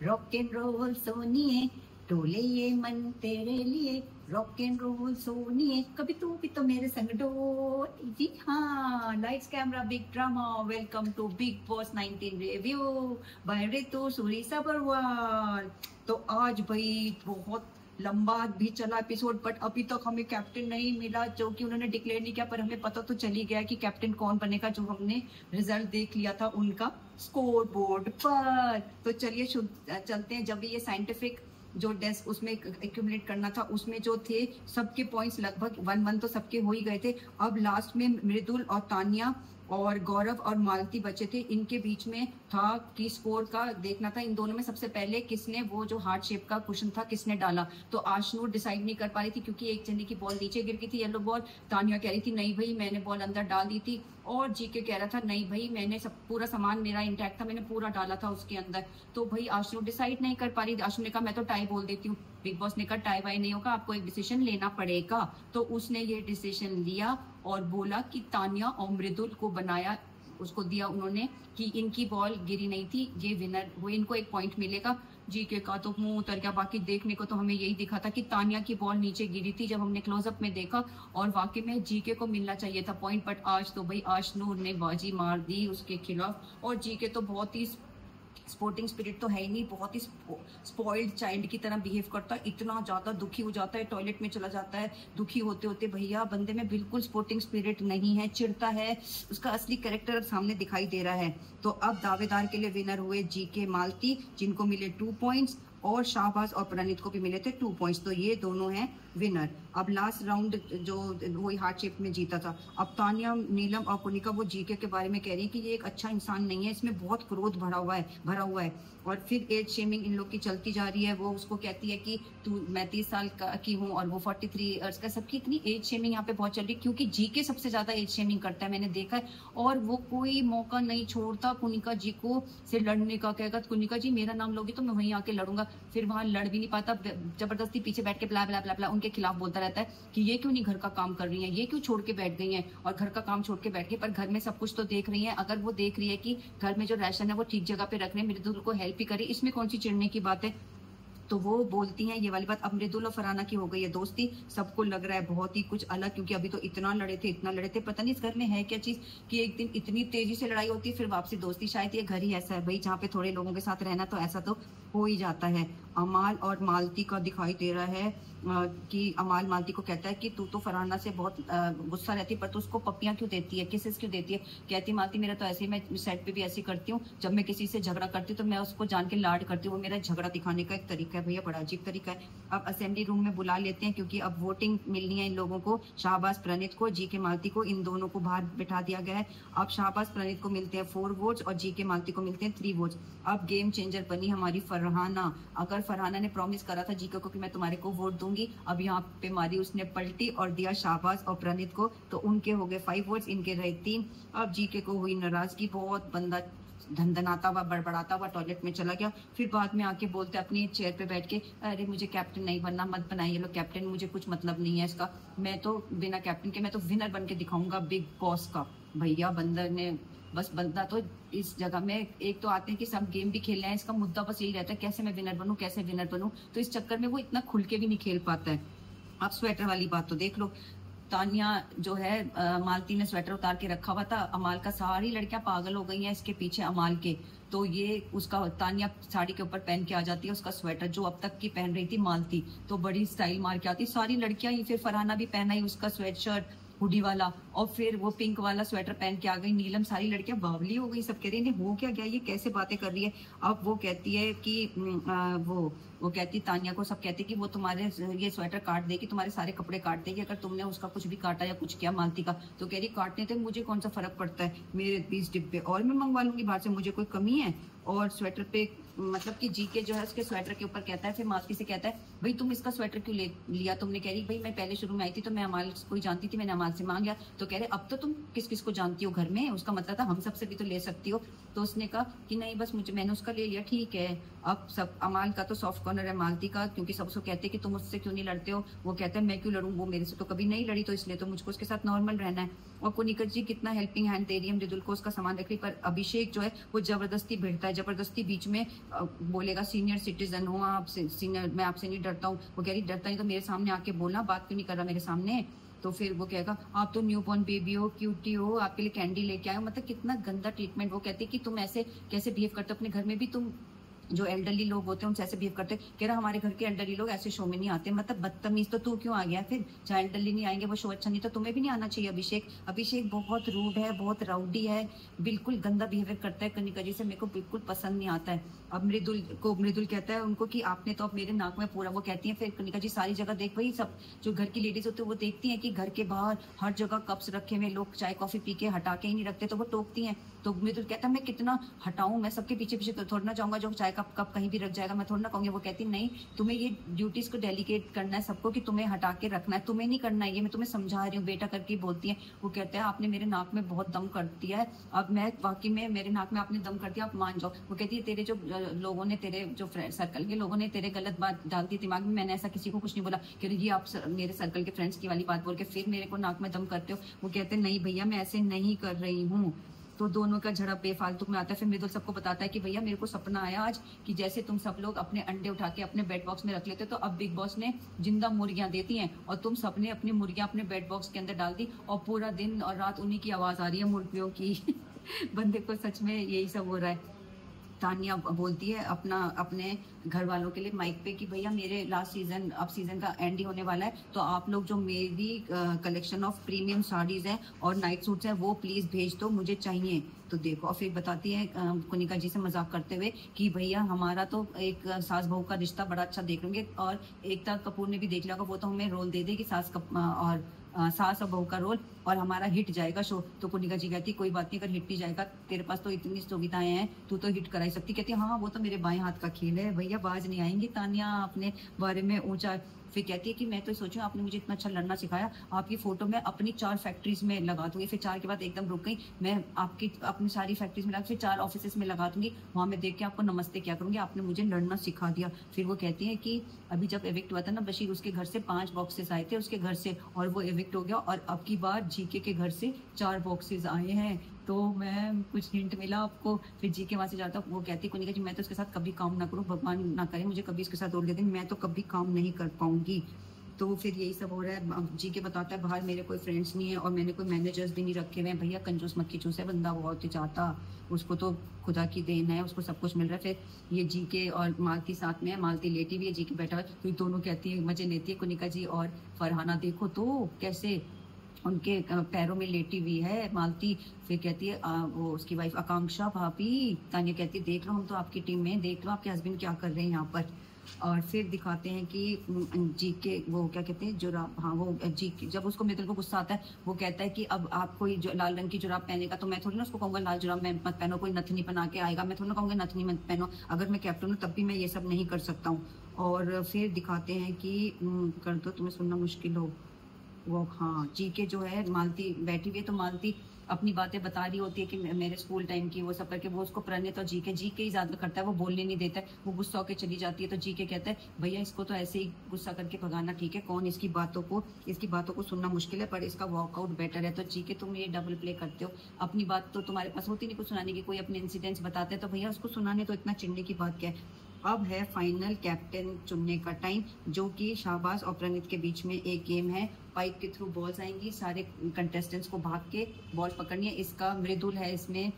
Rock and role सोनिए, डोले ये मन तेरे लिए, रॉक एंड रोल सोनिए, कभी तू भी तो मेरे संग डोल। जी हाँ, lights camera big drama, welcome to big boss 19 review by Ritu Suri Sabharwal. तो आज भाई बहुत लंबा भी चला एपिसोड, बट अभी तक हमें कैप्टन नहीं मिला, जो कि उन्होंने डिक्लेयर नहीं किया, पर हमें पता तो चली गया कि कैप्टन कौन बनेगा, जो हमने रिजल्ट देख लिया था उनका स्कोर बोर्ड पर। तो चलिए चलते हैं। जब ये साइंटिफिक जो डेस्क उसमें एक्यूमुलेट करना था, उसमें जो थे सबके पॉइंट्स लगभग 1-1 तो सबके हो ही गए थे। अब लास्ट में मृदुल और तानिया और गौरव और मालती बचे थे। इनके बीच में था कि स्कोर का देखना था, इन दोनों में सबसे पहले किसने वो जो हार्ट शेप का क्वेश्चन था किसने डाला। तो आशनूर डिसाइड नहीं कर पा रही थी, क्योंकि एक जने की बॉल नीचे गिर गई थी, येलो बॉल। तानिया कह रही थी नहीं भाई मैंने बॉल अंदर डाल दी थी, और जीके कह रहा था नहीं भाई मैंने सब पूरा सामान मेरा इंटैक्ट था, मैंने पूरा डाला था उसके अंदर। तो भाई आशनूर डिसाइड नहीं कर पा रही। आशनूर ने कहा मैं तो टाई बोल देती हूँ। बिग बॉस ने कहा टाई वाई नहीं होगा, आपको एक डिसीजन लेना पड़ेगा। तो उसने ये डिसीजन लिया और बोला कि तानिया और मृदुल को बनाया, उसको दिया उन्होंने कि इनकी बॉल गिरी नहीं थी, ये विनर, वो इनको एक पॉइंट मिलेगा। जीके का तो मुंह उतर गया। बाकी देखने को तो हमें यही दिखा था कि तानिया की बॉल नीचे गिरी थी जब हमने क्लोजअप में देखा, और वाकई में जीके को मिलना चाहिए था पॉइंट। बट आज तो भाई आशनूर ने बाजी मार दी उसके खिलाफ, और जीके तो बहुत ही स्पोर्टिंग स्पिरिट तो है ही नहीं, बहुत ही स्पॉइल्ड चाइल्ड की तरह बिहेव करता है। इतना ज्यादा दुखी हो जाता है, टॉयलेट में चला जाता है दुखी होते होते। भैया बंदे में बिल्कुल स्पोर्टिंग स्पिरिट नहीं है, चिढ़ता है। उसका असली कैरेक्टर सामने दिखाई दे रहा है। तो अब दावेदार के लिए विनर हुए जीके मालती, जिनको मिले 2 पॉइंट्स, और शाहबाज और प्रणीत को भी मिले थे 2 पॉइंट्स। तो ये दोनों हैं विनर। अब लास्ट राउंड जो वही हार्ट शेप में जीता था। अब तानिया, नीलम और पुनिका वो जीके के बारे में कह रही है कि ये एक अच्छा इंसान नहीं है, इसमें बहुत क्रोध भरा हुआ है। और फिर एज शेमिंग इन लोग की चलती जा रही है। वो उसको कहती है कि मैं 30 साल की हूँ और वो 43 ईयर्स का। सबकी इतनी एज शेमिंग यहाँ पे बहुत चल रही है, क्योंकि जीके सबसे ज्यादा एज शेमिंग करता है, मैंने देखा है। और वो कोई मौका नहीं छोड़ता कुनिका जी को से लड़ने का। कहेगा कुनिका जी मेरा नाम लोगी तो मैं वहीं आके लड़ूंगा, फिर वहां लड़ भी नहीं पाता, जबरदस्ती पीछे बैठ के ब्ला ब्ला ब्ला ब्ला उनके खिलाफ बोलता रहता है कि ये क्यों नहीं घर का काम कर रही है, ये क्यों छोड़ के बैठ गई हैं। और घर का काम छोड़ के बैठ गई, पर घर में सब कुछ तो देख रही है। अगर वो देख रही है कि घर में जो राशन है वो ठीक जगह पे रख रहे हैं, मृदुल को हेल्प ही करे, इसमें कौन सी चिढ़ने की बात है। तो वो बोलती हैं ये वाली बात। अब मृदुल और फरहाना की हो गई है दोस्ती। सबको लग रहा है बहुत ही कुछ अलग, क्योंकि अभी तो इतना लड़े थे, पता नहीं इस घर में है क्या चीज कि एक दिन इतनी तेजी से लड़ाई होती है फिर वापसी दोस्ती। शायद ये घर ही ऐसा है भाई, जहाँ पे थोड़े लोगों के साथ रहना तो ऐसा तो हो ही जाता है। अमाल और मालती का दिखाई दे रहा है कि अमाल मालती को कहता है कि तू तो फरहाना से बहुत गुस्सा रहती है, पर तू उसको पप्पियां क्यों देती है, किसेस क्यों देती है। कहती मालती मेरा तो ऐसे ही, मैं सेट पे भी ऐसी करती हूँ, जब मैं किसी से झगड़ा करती हूँ तो मैं उसको जान के लाड करती हूँ। वो मेरा झगड़ा दिखाने का एक तरीका है भैया, बड़ा अजीब तरीका है। अब असेंबली रूम में बुला लेते हैं, क्योंकि अब वोटिंग मिलनी है इन लोगों को, शाहबाज प्रणीत को, जीके मालती को, इन दोनों को बाहर बिठा दिया गया है। अब शाहबाज प्रणीत को मिलते हैं 4 वोट्स और जीके मालती को मिलते हैं 3 वोट्स। अब गेम चेंजर बनी हमारी फरहाना। अगर फरहाना ने प्रॉमिस करा था जीके को कि मैं तुम्हारे को वोट दूंगी, अब यहाँ पे मारी उसने पलटी और दिया शाहबाज और प्रणीत को, तो उनके हो गए 5 वोट्स, इनके रहे 3। अब जीके को हुई नाराजगी, बहुत बंदा धनधनाता हुआ बड़बड़ाता हुआ टॉयलेट में चला गया। फिर बाद में आके बोलते अपनी चेयर पे बैठ के, अरे मुझे कैप्टन नहीं बनना, मत बनाइए लोग कैप्टन, मुझे कुछ मतलब नहीं है इसका, मैं तो बिना कैप्टन के मैं तो विनर बन के दिखाऊंगा बिग बॉस का। भैया बंदर ने बस, बंदा तो इस जगह में एक तो आते हैं कि सब गेम भी खेल रहे हैं, इसका मुद्दा बस यही रहता है कैसे मैं विनर बनूं, कैसे विनर बनूं। तो इस चक्कर में वो इतना खुल के भी नहीं खेल पाता है। अब स्वेटर वाली बात तो देख लो। तानिया जो है मालती ने स्वेटर उतार के रखा हुआ था अमाल का, सारी लड़कियां पागल हो गई हैं इसके पीछे अमाल के। तो ये उसका तानिया साड़ी के ऊपर पहन के आ जाती है उसका स्वेटर, जो अब तक की पहन रही थी मालती, तो बड़ी स्टाइल मार के आती सारी लड़कियां ही। फिर फरहाना भी पहना ही उसका स्वेट शर्ट हुडी वाला, और फिर वो पिंक वाला स्वेटर पहन के आ गई नीलम। सारी लड़कियां बावली हो गई, सब कह रही हो क्या गया, ये कैसे बातें कर रही है। अब वो कहती है कि वो कहती तानिया को, सब कहते कि वो तुम्हारे ये स्वेटर काट देगी, तुम्हारे सारे कपड़े काट देगी अगर तुमने उसका कुछ भी काटा या कुछ किया मालती का। तो कह रही काटने थे, मुझे कौन सा फर्क पड़ता है, मेरे 20 डिब्बे और मैं मंगवा लूंगी बाहर से, मुझे कोई कमी है। और स्वेटर पे मतलब कि जीके जो है उसके स्वेटर के ऊपर कहता है, फिर मालती से कहता है भाई तुम इसका स्वेटर क्यों लिया तुमने। कह रही भाई मैं पहले शुरू में आई थी तो मैं अमाल को ही जानती थी, मैंने अमाल से मांग लिया। तो कह रहे अब तो तुम किस किस को जानती हो घर में, उसका मतलब था हम सबसे भी तो ले सकती हो। तो उसने कहा कि नहीं बस मैंने उसका ले लिया, ठीक है। अब सब अमाल का तो सॉफ्ट कॉर्नर है मालती का, क्योंकि सब उसको कहते हैं कि तुम उससे क्यों नहीं लड़ते हो। वो कहता है मैं क्यों लड़ूं, वो मेरे से तो कभी नहीं लड़ी, तो इसलिए तो मुझको उसके साथ नॉर्मल रहना है। और कुनिका जी कितना हेल्पिंग हैंड दे रही है मृदुल को, उसका सामान रख रही, पर अभिषेक जो है वो जबरदस्ती भिड़ता है, जबरदस्ती बीच में बोलेगा सीनियर सिटीजन हो आप, सीनियर, मैं आपसे नहीं डरता हूँ। वो कह रही डरता नहीं तो मेरे सामने आके बोलना, बात क्यों नहीं कर रहा मेरे सामने। तो फिर वो कहेगा आप तो न्यू बॉर्न बेबी हो, क्यूटी हो, आपके लिए कैंडी लेके आए हो। मतलब कितना गंदा ट्रीटमेंट। वो कहती है कि तुम ऐसे कैसे बिहेव करते हो अपने घर में भी, तुम जो एल्डरली लोग होते हैं उनसे ऐसे बिहेव करते हैं। कह रहा हमारे घर के एल्डरली लोग ऐसे शो में नहीं आते। मतलब बदतमीज, तो तू क्यों आ गया फिर? जहाँ एल्डरली नहीं आएंगे वो शो अच्छा नहीं, तो तुम्हें भी नहीं आना चाहिए। अभिषेक बहुत रूड है, बहुत राउडी है, बिल्कुल गंदा बिहेवियर करता है कनिका जी से, मेरे को बिल्कुल पसंद नहीं आता है। अब मृदुल कहता है उनको कि आपने तो अब मेरे नाक में पूरा, वो कहती है फिर कनिका जी सारी जगह देख, वही सब जो घर की लेडीज होती है वो देखती हैं कि घर के बाहर हर जगह कप्स रखे हुए, लोग चाय कॉफी पी के हटा के ही नहीं रखते, तो वो टोकती हैं। तो मृदुल कहता है मैं कितना हटाऊं, मैं सबके पीछे पीछे थोड़ा ना जाऊंगा, जो चाय का कप कहीं भी रख जाएगा मैं थोड़ा ना कहूंगी। वो कहती नहीं, तुम्हें ये ड्यूटीज को डेलीकेट करना है सबको कि तुम्हें हटा के रखना है, तुम्हें नहीं करना है, ये मैं तुम्हें समझा रही हूँ बेटा करके बोलती है। वो कहता है आपने मेरे नाक में बहुत दम कर दिया है, अब मैं वाकई में मेरे नाक में आपने दम कर दिया, आप मान जाओ। वो कहती है तेरे जो लोगों ने, तेरे जो फ्रेंड सर्कल के लोगों ने तेरे गलत बात डाल दी दिमाग में, मैंने ऐसा किसी को कुछ नहीं बोला। कह रही ये आप मेरे सर्कल के फ्रेंड्स की वाली बात बोल के फिर मेरे को नाक में दम करते हो। वो कहते नहीं भैया मैं ऐसे नहीं कर रही हूँ। तो दोनों का झड़प बेफालतू में आता है। फिर मृदुल सबको बताता है कि भैया मेरे को सपना आया आज कि जैसे तुम सब लोग अपने अंडे उठा के अपने बेड बॉक्स में रख लेते, तो अब बिग बॉस ने जिंदा मुर्गियां देती हैं और तुम सबने अपनी मुर्गियां अपने बेड बॉक्स के अंदर डाल दी और पूरा दिन और रात उन्हीं की आवाज आ रही है मुर्गियों की। बंदे को सच में यही सब हो रहा है। तानिया बोलती है अपने घर वालों के लिए माइक पे कि भैया मेरे लास्ट सीजन, अब सीजन का एंड ही होने वाला है, तो आप लोग जो मेरी कलेक्शन ऑफ प्रीमियम साड़ीज है और नाइट सूट्स है वो प्लीज भेज दो, मुझे चाहिए। तो देखो, और फिर बताती है कनिका जी से मजाक करते हुए कि भैया हमारा तो एक सास बहू का रिश्ता बड़ा अच्छा देख लेंगे, और एकता कपूर ने भी देख लिया होगा, वो तो हमें रोल दे देगी सास और बहू का रोल, और हमारा हिट जाएगा शो। तो कनिका जी कहती कोई बात नहीं, अगर हिट नहीं जाएगा, तेरे पास तो इतनी सुविधाएं हैं, तू तो हिट करा ही सकती। कहती हाँ वो तो मेरे बाएं हाथ का खेल है भैया, बाज नहीं आएंगी। तानिया अपने बारे में ऊंचा। फिर कहती है कि मैं तो सोचूं आपने मुझे इतना अच्छा लड़ना सिखाया, आपकी फोटो मैं अपनी 4 फैक्ट्रीज में लगा दूंगी। फिर 4 के बाद एकदम रुक गई, मैं आपकी अपनी सारी फैक्ट्रीज में लगा, फिर 4 ऑफिस में लगा दूंगी, वहां मैं देख के आपको नमस्ते क्या करूंगी, आपने मुझे लड़ना सिखा दिया। फिर वो कहती है कि अभी जब एविक्ट हुआ था ना बशीर, उसके घर से 5 बॉक्सेस आए थे उसके घर से, और वो एविक्ट हो गया, और अब की बार जीके के घर से 4 बॉक्सेस आए हैं। तो मैं कुछ हिंट मिला आपको। फिर जी के वहां से जाता, वो कहती कनिका जी मैं तो इसके साथ कभी काम ना करूं, भगवान ना करे मुझे कभी इसके साथ रोल दे दें, मैं तो कभी काम नहीं कर पाऊंगी। तो फिर यही सब हो रहा है। अब जी के बताता है बाहर मेरे कोई फ्रेंड्स नहीं है और मैंने कोई मैनेजर्स भी नहीं रखे हुए हैं। भैया कंजूस मक्खी चूस है बंदा, बहुत ही चाहता, उसको तो खुदा की देन है, उसको सब कुछ मिल रहा है। फिर ये जी के और मालती साथ में है, मालती लेटी हुई है, जी के बैठा हुआ है, तो दोनों कहती है मजे लेती है कनिका जी और फरहाना, देखो तो कैसे उनके पैरों में लेटी हुई है मालती। फिर कहती है वो उसकी वाइफ आकांक्षा भाभी, तानिया कहती है देख लो हम तो आपकी टीम में, देख लो आपके हस्बैंड क्या कर रहे हैं यहाँ पर। और फिर दिखाते हैं कि जी के वो क्या कहते हैं जुराब, हाँ वो जी जब उसको मृदुल को गुस्सा आता है वो कहता है कि अब आप कोई लाल रंग की जुराब पहनेगा, तो मैं थोड़ी ना उसको कहूंगा लाल जुराब मत पहनो, कोई नथनी बना के आएगा, मैं थोड़ा ना कहूंगा नथनी मत पहनो, अगर मैं कैप्टन हूँ तब भी मैं ये सब नहीं कर सकता हूँ। और फिर दिखाते हैं कि कर दो तुम्हें सुनना मुश्किल हो, वो हाँ जी के जो है मालती बैठी हुई है, तो मालती अपनी बातें बता रही होती है कि मेरे स्कूल टाइम की वो सब करके, वो उसको प्रणीत और जी के ही ज्यादा करता है, वो बोलने नहीं देता है, वो गुस्सा होकर चली जाती है। तो जी के कहता है भैया इसको तो ऐसे ही गुस्सा करके भगाना ठीक है, कौन इसकी बातों को सुनना मुश्किल है, पर इसका वॉकआउट बेटर है। तो जी के तुम ये डबल प्ले करते हो, अपनी बात तो तुम्हारे पास होती नहीं कुछ सुनाने की, कोई अपने इंसिडेंट्स बताते हैं तो भैया उसको सुनाने, तो इतना चिढ़ने की बात क्या है। अब है फाइनल कैप्टन चुनने का टाइम, जो कि शाहबाज और प्रणीत के बीच में एक गेम है। पाइप के थ्रू बॉल्स आएंगी, सारे कंटेस्टेंट्स को भाग के बॉल पकड़नी है। इसका मृदुल है इसमें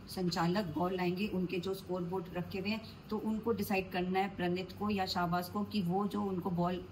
संचालक, बॉल लाएंगे, उनके जो स्कोर बोर्ड रखे हुए हैं तो उनको डिसाइड करना है प्रणीत को या शाहबाज को कि वो जो उनको बॉल,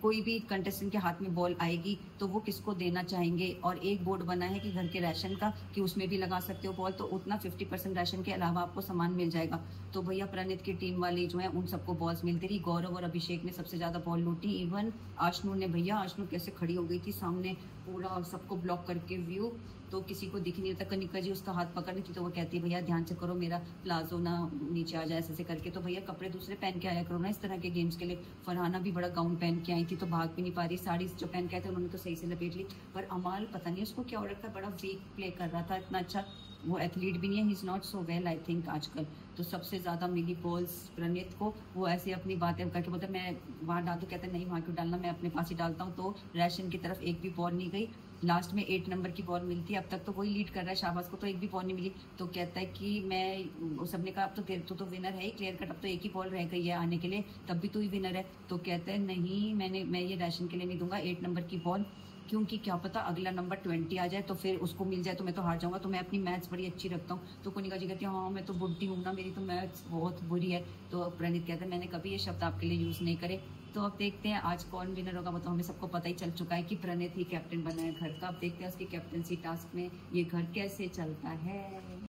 कोई भी कंटेस्टेंट के हाथ में बॉल आएगी तो वो किसको देना चाहेंगे। और एक बोर्ड बना है कि घर के राशन का, कि उसमें भी लगा सकते हो बॉल, तो उतना 50% राशन के अलावा आपको सामान मिल जाएगा। तो भैया प्रणीत की टीम वाले जो है उन सबको बॉल्स मिलती रही। गौरव और अभिषेक ने सबसे ज्यादा बॉल लूटी, इवन आशनू ने, भैया आशनू कैसे खड़ी हो गई थी सामने पूरा सबको ब्लॉक करके व्यू, तो किसी को दिख नहीं रहा था। कनिका जी उसका हाथ पकड़ रही थी तो वो कहती है भैया ध्यान से करो, मेरा प्लाजो ना नीचे आ जाए ऐसे करके। तो भैया कपड़े दूसरे पहन के आया करो ना इस तरह के गेम्स के लिए। फरहाना भी बड़ा गाउन पहन के आई थी तो भाग भी नहीं पा रही, साड़ी जो पहन के आए थे उन्होंने तो सही से लपेट ली, पर अमाल पता नहीं उसको क्या हो रखा, बड़ा वीक प्ले कर रहा था, इतना अच्छा वो एथलीट भी नहीं है, he is not so well I think आजकल। तो सबसे ज्यादा मिली बॉल्स प्रणीत को, वो ऐसे अपनी बातें करके बोलते मैं वहां डाल दूं, कहते नहीं वहां क्यों डालना, मैं अपने पास ही डालता हूँ। तो राशन की तरफ एक भी बॉल नहीं गई। लास्ट में 8 नंबर की बॉल मिलती है, अब तक तो वही लीड कर रहा है, शाहबाज को तो एक भी बॉल नहीं मिली। तो कहता है कि मैं, सबने कहा अब तो तेरे तो विनर है ही क्लियर कट, अब तो एक ही बॉल रह गई है आने के लिए, तब भी तू ही विनर है। तो कहता है नहीं, मैं ये राशन के लिए नहीं दूंगा 8 नंबर की बॉल, क्योंकि क्या पता अगला नंबर 20 आ जाए तो फिर उसको मिल जाए तो मैं तो हार जाऊंगा, तो मैं अपनी मैथ्स बड़ी अच्छी रखता हूँ। तो कनिका जी कहती है हाँ मैं तो बुढ़ी हूँ ना, मेरी तो मैथ्स बहुत बुरी है। तो प्रणीत कहता है मैंने कभी ये शब्द आपके लिए यूज नहीं करे। तो अब देखते हैं आज कौन विनर होगा। बताओ, हमें सबको पता ही चल चुका है कि प्रणीत ही कैप्टन बना है घर का। अब देखते हैं उसकी कैप्टनसी टास्क में ये घर कैसे चलता है।